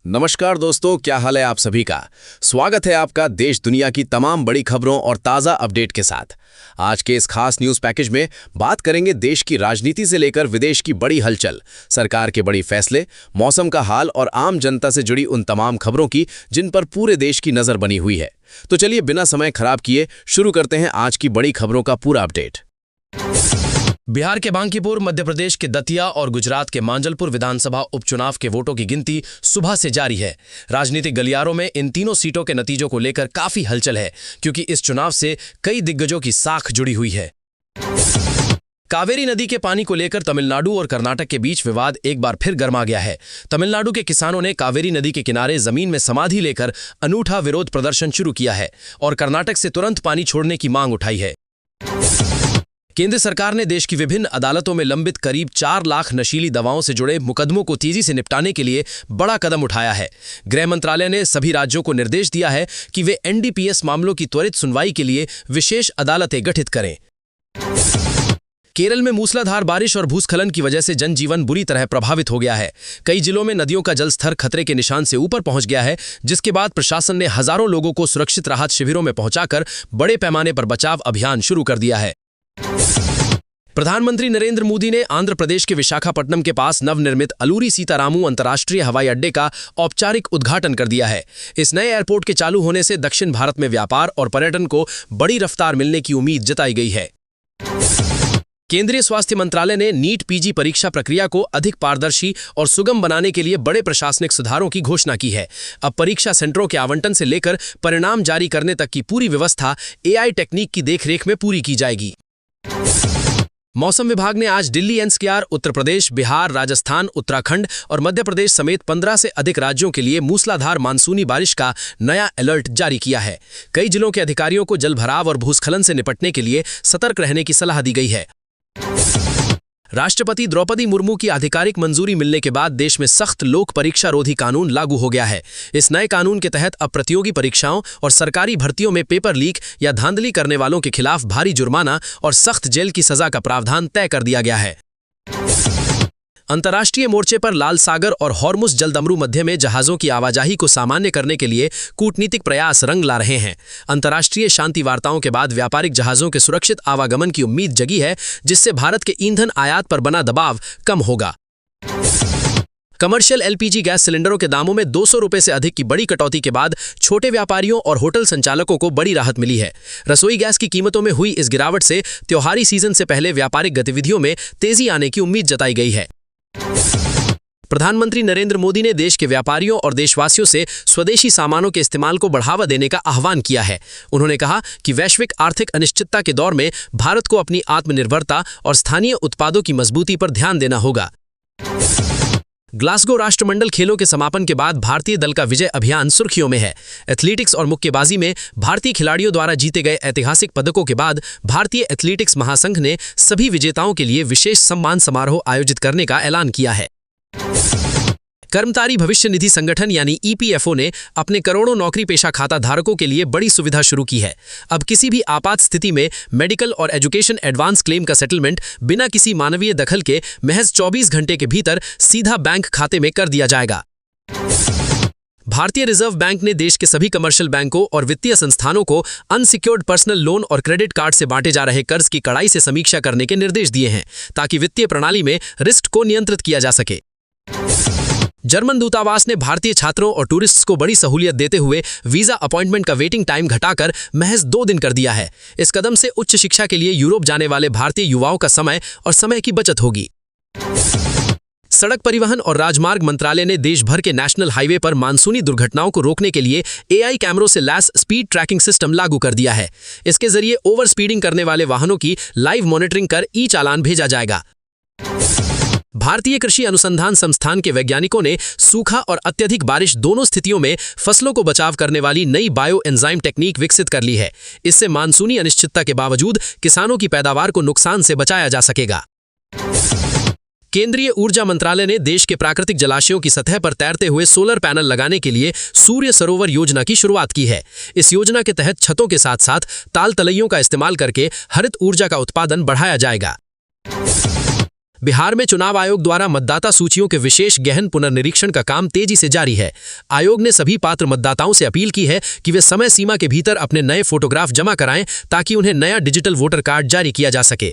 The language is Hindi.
नमस्कार दोस्तों, क्या हाल है आप सभी का। स्वागत है आपका देश दुनिया की तमाम बड़ी खबरों और ताज़ा अपडेट के साथ। आज के इस खास न्यूज़ पैकेज में बात करेंगे देश की राजनीति से लेकर विदेश की बड़ी हलचल, सरकार के बड़ी फैसले, मौसम का हाल और आम जनता से जुड़ी उन तमाम खबरों की जिन पर पूरे देश की नज़र बनी हुई है। तो चलिए बिना समय खराब किए शुरू करते हैं आज की बड़ी खबरों का पूरा अपडेट। बिहार के बांकीपुर, मध्य प्रदेश के दतिया और गुजरात के मांजलपुर विधानसभा उपचुनाव के वोटों की गिनती सुबह से जारी है। राजनीतिक गलियारों में इन तीनों सीटों के नतीजों को लेकर काफी हलचल है, क्योंकि इस चुनाव से कई दिग्गजों की साख जुड़ी हुई है। कावेरी नदी के पानी को लेकर तमिलनाडु और कर्नाटक के बीच विवाद एक बार फिर गर्मा गया है। तमिलनाडु के किसानों ने कावेरी नदी के किनारे जमीन में समाधि लेकर अनूठा विरोध प्रदर्शन शुरू किया है और कर्नाटक से तुरंत पानी छोड़ने की मांग उठाई है। केंद्र सरकार ने देश की विभिन्न अदालतों में लंबित करीब 4 लाख नशीली दवाओं से जुड़े मुकदमों को तेजी से निपटाने के लिए बड़ा कदम उठाया है। गृह मंत्रालय ने सभी राज्यों को निर्देश दिया है कि वे एनडीपीएस मामलों की त्वरित सुनवाई के लिए विशेष अदालतें गठित करें। केरल में मूसलाधार बारिश और भूस्खलन की वजह से जनजीवन बुरी तरह प्रभावित हो गया है। कई जिलों में नदियों का जलस्तर खतरे के निशान से ऊपर पहुंच गया है, जिसके बाद प्रशासन ने हजारों लोगों को सुरक्षित राहत शिविरों में पहुंचाकर बड़े पैमाने पर बचाव अभियान शुरू कर दिया है। प्रधानमंत्री नरेंद्र मोदी ने आंध्र प्रदेश के विशाखापट्टनम के पास नवनिर्मित अलूरी सीतारामू अंतर्राष्ट्रीय हवाई अड्डे का औपचारिक उद्घाटन कर दिया है। इस नए एयरपोर्ट के चालू होने से दक्षिण भारत में व्यापार और पर्यटन को बड़ी रफ्तार मिलने की उम्मीद जताई गई है। केंद्रीय स्वास्थ्य मंत्रालय ने नीट पीजी परीक्षा प्रक्रिया को अधिक पारदर्शी और सुगम बनाने के लिए बड़े प्रशासनिक सुधारों की घोषणा की है। अब परीक्षा सेंटरों के आवंटन से लेकर परिणाम जारी करने तक की पूरी व्यवस्था एआई टेक्निक की देखरेख में पूरी की जाएगी। मौसम विभाग ने आज दिल्ली एनसीआर, उत्तर प्रदेश, बिहार, राजस्थान, उत्तराखंड और मध्य प्रदेश समेत 15 से अधिक राज्यों के लिए मूसलाधार मानसूनी बारिश का नया अलर्ट जारी किया है। कई जिलों के अधिकारियों को जलभराव और भूस्खलन से निपटने के लिए सतर्क रहने की सलाह दी गई है। राष्ट्रपति द्रौपदी मुर्मू की आधिकारिक मंजूरी मिलने के बाद देश में सख्त लोक परीक्षा रोधी कानून लागू हो गया है। इस नए कानून के तहत अब प्रतियोगी परीक्षाओं और सरकारी भर्तियों में पेपर लीक या धांधली करने वालों के खिलाफ भारी जुर्माना और सख्त जेल की सजा का प्रावधान तय कर दिया गया है। अंतर्राष्ट्रीय मोर्चे पर लाल सागर और हॉर्मुज जलदमरू मध्य में जहाजों की आवाजाही को सामान्य करने के लिए कूटनीतिक प्रयास रंग ला रहे हैं। अंतर्राष्ट्रीय शांति वार्ताओं के बाद व्यापारिक जहाजों के सुरक्षित आवागमन की उम्मीद जगी है, जिससे भारत के ईंधन आयात पर बना दबाव कम होगा। कमर्शियल एलपीजी गैस सिलेंडरों के दामों में 200 रुपए से अधिक की बड़ी कटौती के बाद छोटे व्यापारियों और होटल संचालकों को बड़ी राहत मिली है। रसोई गैस की कीमतों में हुई इस गिरावट से त्योहारी सीजन से पहले व्यापारिक गतिविधियों में तेजी आने की उम्मीद जताई गई है। प्रधानमंत्री नरेंद्र मोदी ने देश के व्यापारियों और देशवासियों से स्वदेशी सामानों के इस्तेमाल को बढ़ावा देने का आह्वान किया है। उन्होंने कहा कि वैश्विक आर्थिक अनिश्चितता के दौर में भारत को अपनी आत्मनिर्भरता और स्थानीय उत्पादों की मजबूती पर ध्यान देना होगा। ग्लासगो राष्ट्रमंडल खेलों के समापन के बाद भारतीय दल का विजय अभियान सुर्खियों में है। एथलेटिक्स और मुक्केबाजी में भारतीय खिलाड़ियों द्वारा जीते गए ऐतिहासिक पदकों के बाद भारतीय एथलेटिक्स महासंघ ने सभी विजेताओं के लिए विशेष सम्मान समारोह आयोजित करने का ऐलान किया है। कर्मचारी भविष्य निधि संगठन यानी ईपीएफओ ने अपने करोड़ों नौकरी पेशा खाता धारकों के लिए बड़ी सुविधा शुरू की है। अब किसी भी आपात स्थिति में मेडिकल और एजुकेशन एडवांस क्लेम का सेटलमेंट बिना किसी मानवीय दखल के महज 24 घंटे के भीतर सीधा बैंक खाते में कर दिया जाएगा। भारतीय रिजर्व बैंक ने देश के सभी कमर्शियल बैंकों और वित्तीय संस्थानों को अनसिक्योर्ड पर्सनल लोन और क्रेडिट कार्ड से बांटे जा रहे कर्ज की कड़ाई से समीक्षा करने के निर्देश दिए हैं, ताकि वित्तीय प्रणाली में रिस्क को नियंत्रित किया जा सके। जर्मन दूतावास ने भारतीय छात्रों और टूरिस्ट्स को बड़ी सहूलियत देते हुए वीजा अपॉइंटमेंट का वेटिंग टाइम घटाकर महज 2 दिन कर दिया है। इस कदम से उच्च शिक्षा के लिए यूरोप जाने वाले भारतीय युवाओं का समय और समय की बचत होगी। सड़क परिवहन और राजमार्ग मंत्रालय ने देश भर के नेशनल हाईवे पर मानसूनी दुर्घटनाओं को रोकने के लिए एआई कैमरों से लैस स्पीड ट्रैकिंग सिस्टम लागू कर दिया है। इसके जरिए ओवर स्पीडिंग करने वाले वाहनों की लाइव मॉनिटरिंग कर ई चालान भेजा जाएगा। भारतीय कृषि अनुसंधान संस्थान के वैज्ञानिकों ने सूखा और अत्यधिक बारिश दोनों स्थितियों में फसलों को बचाव करने वाली नई बायो एंजाइम टेक्निक विकसित कर ली है। इससे मानसूनी अनिश्चितता के बावजूद किसानों की पैदावार को नुकसान से बचाया जा सकेगा। केंद्रीय ऊर्जा मंत्रालय ने देश के प्राकृतिक जलाशयों की सतह पर तैरते हुए सोलर पैनल लगाने के लिए सूर्य सरोवर योजना की शुरुआत की है। इस योजना के तहत छतों के साथ साथ ताल तलैयों का इस्तेमाल करके हरित ऊर्जा का उत्पादन बढ़ाया जाएगा। बिहार में चुनाव आयोग द्वारा मतदाता सूचियों के विशेष गहन पुनर्निरीक्षण का काम तेजी से जारी है। आयोग ने सभी पात्र मतदाताओं से अपील की है कि वे समय सीमा के भीतर अपने नए फोटोग्राफ जमा कराएं ताकि उन्हें नया डिजिटल वोटर कार्ड जारी किया जा सके।